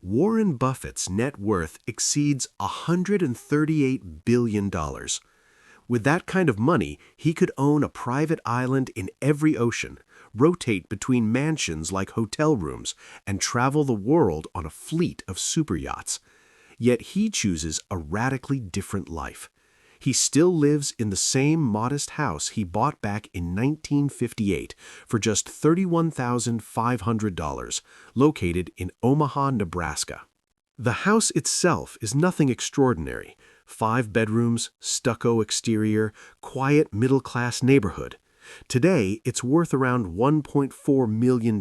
Warren Buffett's net worth exceeds $138 billion. With that kind of money, he could own a private island in every ocean, rotate between mansions like hotel rooms, and travel the world on a fleet of superyachts. Yet he chooses a radically different life. He still lives in the same modest house he bought back in 1958 for just $31,500, located in Omaha, Nebraska. The house itself is nothing extraordinary. 5 bedrooms, stucco exterior, quiet middle-class neighborhood. Today, it's worth around $1.4 million.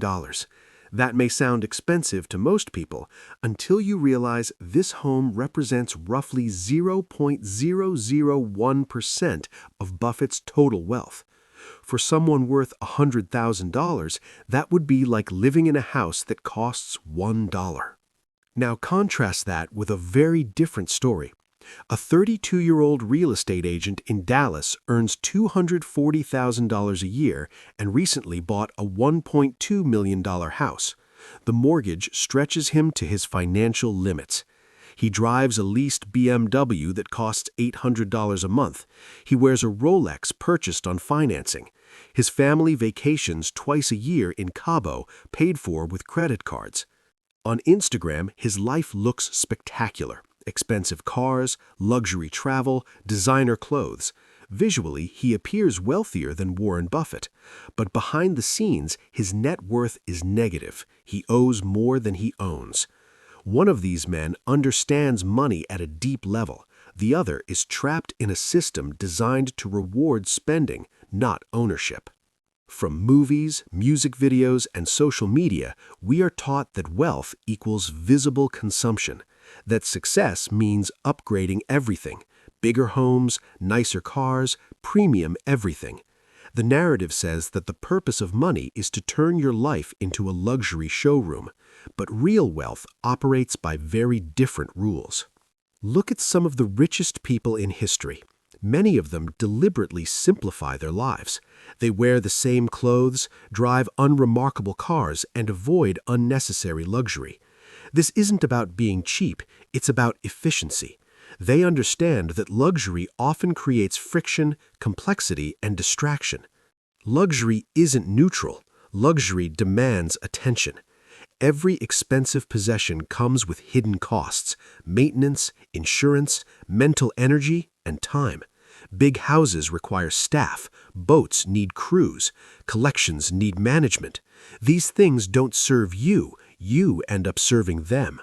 That may sound expensive to most people until you realize this home represents roughly 0.001% of Buffett's total wealth. For someone worth $100,000, that would be like living in a house that costs $1. Now contrast that with a very different story. A 32-year-old real estate agent in Dallas earns $240,000 a year and recently bought a $1.2 million house. The mortgage stretches him to his financial limits. He drives a leased BMW that costs $800 a month. He wears a Rolex purchased on financing. His family vacations twice a year in Cabo, paid for with credit cards. On Instagram, his life looks spectacular. Expensive cars, luxury travel, designer clothes. Visually, he appears wealthier than Warren Buffett. But behind the scenes, his net worth is negative. He owes more than he owns. One of these men understands money at a deep level. The other is trapped in a system designed to reward spending, not ownership. From movies, music videos, and social media, we are taught that wealth equals visible consumption, that success means upgrading everything, bigger homes, nicer cars, premium everything. The narrative says that the purpose of money is to turn your life into a luxury showroom, but real wealth operates by very different rules. Look at some of the richest people in history. Many of them deliberately simplify their lives. They wear the same clothes, drive unremarkable cars, and avoid unnecessary luxury. This isn't about being cheap, it's about efficiency. They understand that luxury often creates friction, complexity, and distraction. Luxury isn't neutral. Luxury demands attention. Every expensive possession comes with hidden costs: maintenance, insurance, mental energy, and time. Big houses require staff, boats need crews, collections need management. These things don't serve you, you end up serving them.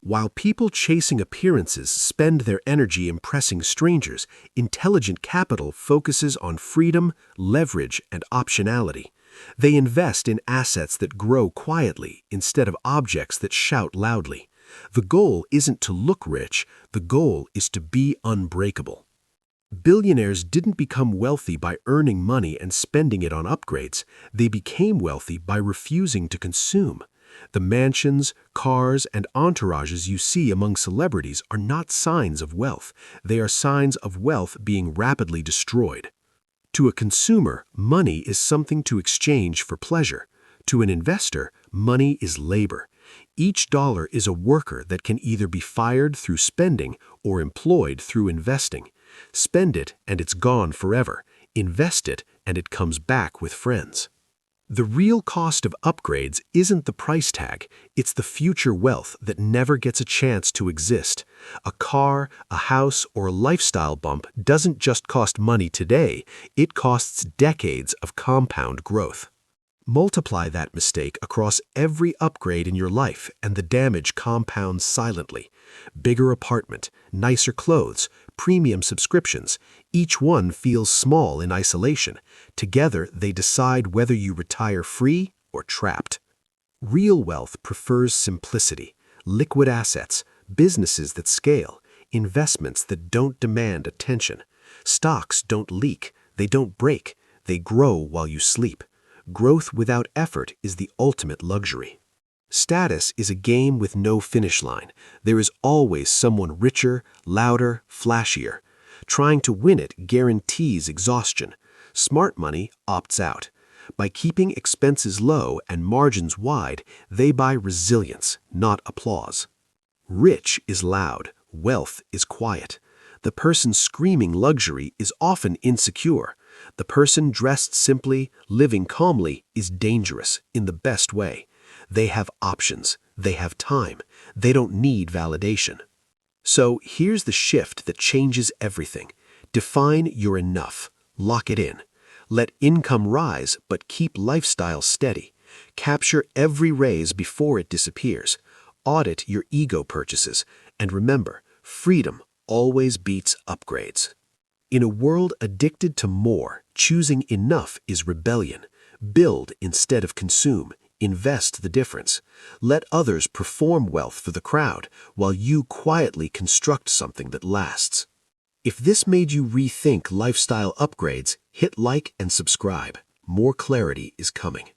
While people chasing appearances spend their energy impressing strangers, intelligent capital focuses on freedom, leverage, and optionality. They invest in assets that grow quietly instead of objects that shout loudly. The goal isn't to look rich, the goal is to be unbreakable. Billionaires didn't become wealthy by earning money and spending it on upgrades. They became wealthy by refusing to consume. The mansions, cars, and entourages you see among celebrities are not signs of wealth. They are signs of wealth being rapidly destroyed. To a consumer, money is something to exchange for pleasure. To an investor, money is labor. Each dollar is a worker that can either be fired through spending or employed through investing. Spend it and it's gone forever. Invest it and it comes back with friends. The real cost of upgrades isn't the price tag, it's the future wealth that never gets a chance to exist. A car, a house, or a lifestyle bump doesn't just cost money today, it costs decades of compound growth. Multiply that mistake across every upgrade in your life and the damage compounds silently. Bigger apartment, nicer clothes, premium subscriptions, each one feels small in isolation. Together, they decide whether you retire free or trapped. Real wealth prefers simplicity, liquid assets, businesses that scale, investments that don't demand attention. Stocks don't leak, they don't break, they grow while you sleep. Growth without effort is the ultimate luxury. Status is a game with no finish line. There is always someone richer, louder, flashier. Trying to win it guarantees exhaustion. Smart money opts out. By keeping expenses low and margins wide, they buy resilience, not applause. Rich is loud, wealth is quiet. The person screaming luxury is often insecure. The person dressed simply, living calmly, is dangerous in the best way. They have options. They have time. They don't need validation. So here's the shift that changes everything. Define your enough. Lock it in. Let income rise, but keep lifestyle steady. Capture every raise before it disappears. Audit your ego purchases. And remember, freedom always beats upgrades. In a world addicted to more, choosing enough is rebellion. Build instead of consume. Invest the difference. Let others perform wealth for the crowd, while you quietly construct something that lasts. If this made you rethink lifestyle upgrades, hit like and subscribe. More clarity is coming.